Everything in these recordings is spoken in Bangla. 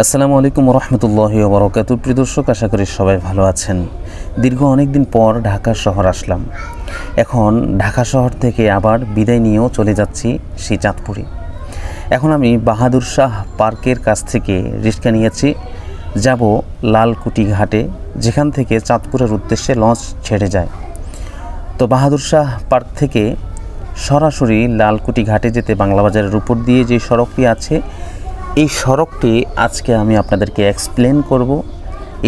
আসসালামু আলাইকুম রহমতুল্লাহি ওয়া বারাকাতুহু। প্রিয় দর্শক, আশা করি সবাই ভালো আছেন। দীর্ঘ অনেক দিন পর ঢাকা শহর আসলাম। এখন ঢাকা শহর থেকে আবার বিদায় নিয়েও চলে যাচ্ছি সেই চাঁদপুরে। এখন আমি বাহাদুর শাহ পার্কের কাছ থেকে রিক্সা নিয়েছি, যাব লালকুটি ঘাটে, যেখান থেকে চাঁদপুরের উদ্দেশ্যে লঞ্চ ছেড়ে যায়। তো বাহাদুর শাহ পার্ক থেকে সরাসরি লালকুটি ঘাটে যেতে বাংলা বাজারের উপর দিয়ে যে সড়কটি আছে, এই সড়কটি আজকে আমি আপনাদেরকে এক্সপ্লেন করব।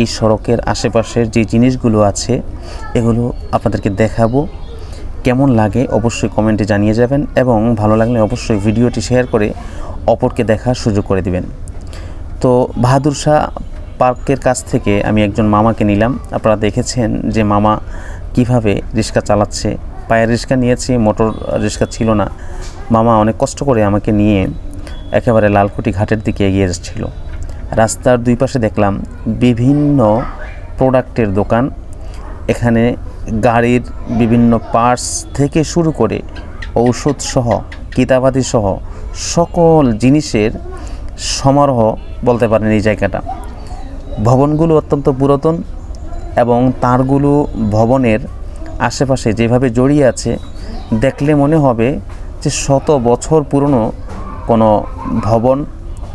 এই সড়কের আশেপাশের যে জিনিসগুলো আছে এগুলো আপনাদেরকে দেখাবো। কেমন লাগে অবশ্যই কমেন্টে জানিয়ে যাবেন, এবং ভালো লাগলে অবশ্যই ভিডিওটি শেয়ার করে অপরকে দেখার সুযোগ করে দিবেন। তো বাহাদুর শাহ পার্কের কাছ থেকে আমি একজন মামাকে নিলাম। আপনারা দেখেছেন যে মামা কিভাবে রিক্সা চালাচ্ছে। পায়ের রিক্সা নিয়েছি, মোটর রিক্সা ছিল না। মামা অনেক কষ্ট করে আমাকে নিয়ে একেবারে লালকুটি ঘাটের দিকে এগিয়ে যাচ্ছিল। রাস্তার দুই পাশে দেখলাম বিভিন্ন প্রোডাক্টের দোকান। এখানে গাড়ির বিভিন্ন পার্টস থেকে শুরু করে ঔষধ সহ, কিতাবাদি সহ সকল জিনিসের সমারোহ বলতে পারেন এই জায়গাটা। ভবনগুলো অত্যন্ত পুরাতন, এবং তারগুলো ভবনের আশেপাশে যেভাবে জড়িয়ে আছে, দেখলে মনে হবে যে শত বছর পুরনো কোনো ভবন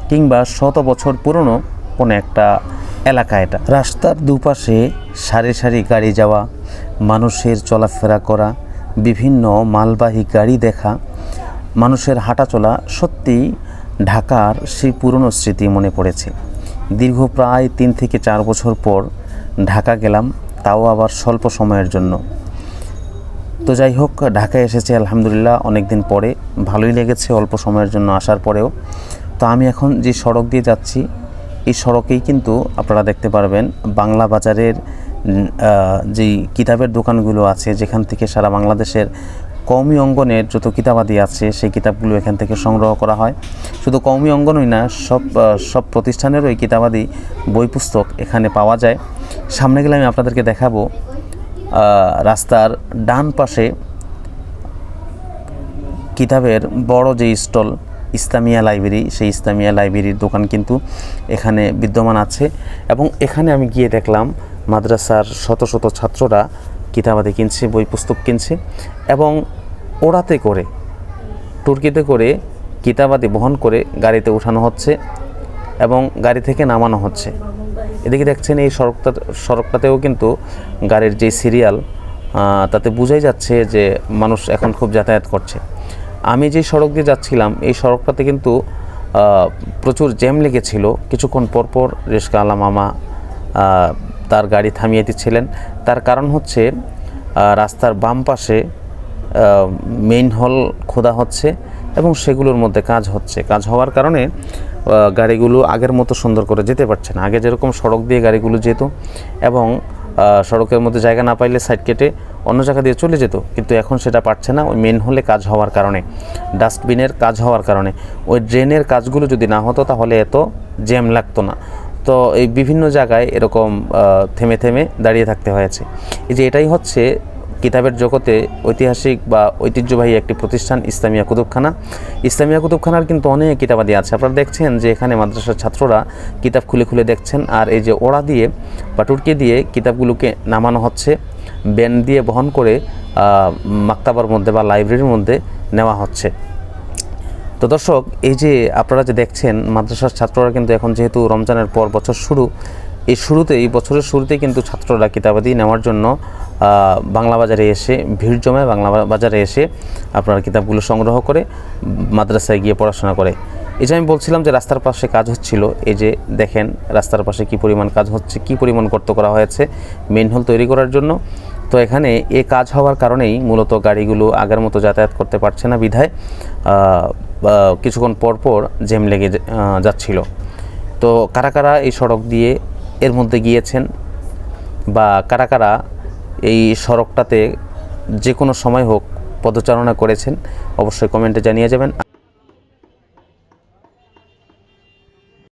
কিংবা শত বছর পুরনো কোনো একটা এলাকা এটা। রাস্তার দুপাশে সারি সারি গাড়ি যাওয়া, মানুষের চলাফেরা করা, বিভিন্ন মালবাহী গাড়ি দেখা, মানুষের হাঁটাচলা, সত্যি ঢাকার সেই পুরনো স্মৃতি মনে পড়েছে। দীর্ঘ প্রায় 3 থেকে 4 বছর পর ঢাকা গেলাম, তাও আবার স্বল্প সময়ের জন্য। তো যাই হোক, ঢাকায় এসেছি আলহামদুলিল্লাহ অনেক দিন পরে, ভালোই লেগেছে অল্প সময়ের জন্য আসার পরেও। তো আমি এখন যে সড়ক দিয়ে যাচ্ছি, এই সড়কেই কিন্তু আপনারা দেখতে পারবেন বাংলা বাজারের যেই কিতাবের দোকানগুলো আছে, যেখান থেকে সারা বাংলাদেশের কওমি অঙ্গনের যত কিতাবাদি আছে সেই কিতাবগুলো এখান থেকে সংগ্রহ করা হয়। শুধু কওমি অঙ্গনই না, সব প্রতিষ্ঠানেরও এই কিতাবাদি বই পুস্তক এখানে পাওয়া যায়। সামনে গেলে আমি আপনাদেরকে দেখাবো। রাস্তার ডান পাশে কিতাবের বড় যে স্টল, ইসলামিয়া লাইব্রেরি, সেই ইসলামিয়া লাইব্রেরির দোকান কিন্তু এখানে বিদ্যমান আছে। এবং এখানে আমি গিয়ে দেখলাম মাদ্রাসার শত শত ছাত্ররা কিতাবাদি কিনছে, বই পুস্তক কিনছে, এবং ওড়াতে করে, টুরকিতে করে কিতাবাদি বহন করে গাড়িতে উঠানো হচ্ছে এবং গাড়ি থেকে নামানো হচ্ছে। এদিকে দেখছেন এই সড়কটাতেও কিন্তু গাড়ির যে সিরিয়াল, তাতে বোঝাই যাচ্ছে যে মানুষ এখন খুব যাতায়াত করছে। আমি যে সড়ক দিয়ে যাচ্ছিলাম, এই সড়কটাতে কিন্তু প্রচুর জ্যাম লেগেছিল। কিছুক্ষণ পরপর রিক্সাওয়ালা মামা তার গাড়ি থামিয়ে দিচ্ছিলেন। তার কারণ হচ্ছে রাস্তার বাম পাশে মেইন হল খোদা হচ্ছে এবং সেগুলোর মধ্যে কাজ হচ্ছে। কাজ হওয়ার কারণে গাড়িগুলো আগের মতো সুন্দর করে যেতে পারছে না। আগে যেরকম সড়ক দিয়ে গাড়িগুলো যেত এবং সড়কের মধ্যে জায়গা না পাইলে সাইড কেটে অন্য জায়গা দিয়ে চলে যেত, কিন্তু এখন সেটা পারছে না। ওই মেন হলে কাজ হওয়ার কারণে, ডাস্টবিনের কাজ হওয়ার কারণে, ওই ড্রেনের কাজগুলো যদি না হতো তাহলে এত জ্যাম লাগতো না। তো এই বিভিন্ন জায়গায় এরকম থেমে থেমে দাঁড়িয়ে থাকতে হয়েছে। এই যে এটাই হচ্ছে কিতাবের জগতে ঐতিহাসিক বা ঐতিহ্যবাহী একটি প্রতিষ্ঠান ইসলামিয়া কুতুবখানা। ইসলামিয়া কুতুবখানার কিন্তু অনেক কিতাবাদি আছে। আপনারা দেখছেন যে এখানে মাদ্রাসার ছাত্ররা কিতাব খুলে খুলে দেখছেন, আর এই যে ওড়া দিয়ে বা টুরকি দিয়ে কিতাবগুলোকে নামানো হচ্ছে, ব্যান দিয়ে বহন করে মাকতাবার মধ্যে বা লাইব্রেরির মধ্যে নেওয়া হচ্ছে। তো দর্শক, এই যে আপনারা যে দেখছেন মাদ্রাসার ছাত্ররা কিন্তু এখন যেহেতু রমজানের পর বছর শুরু, এই বছরের শুরুতেই কিন্তু ছাত্ররা কিতাবাদি নেওয়ার জন্য বাংলা বাজারে এসে ভিড় জমায়। বাংলা বাজারে এসে আপনারা কিতাবগুলো সংগ্রহ করে মাদ্রাসায় গিয়ে পড়াশোনা করে। এই যে আমি বলছিলাম যে রাস্তার পাশে কাজ হচ্ছিল, এই যে দেখেন রাস্তার পাশে কি পরিমাণ কাজ হচ্ছে, কি পরিমাণ গর্ত করা হয়েছে মেইন হল তৈরি করার জন্য। তো এখানে এই কাজ হওয়ার কারণেই মূলত গাড়িগুলো আগের মতো যাতায়াত করতে পারছে না, বিধায় কিছুক্ষণ পর পর জ্যাম লেগে যাচ্ছিল। তো কারা কারা এই সড়ক দিয়ে এর মধ্যে গিয়েছেন বা কারা কারা এই সড়কটাতে যে কোনো সময় হোক পদচারণা করেছেন, অবশ্যই কমেন্টে জানিয়ে যাবেন।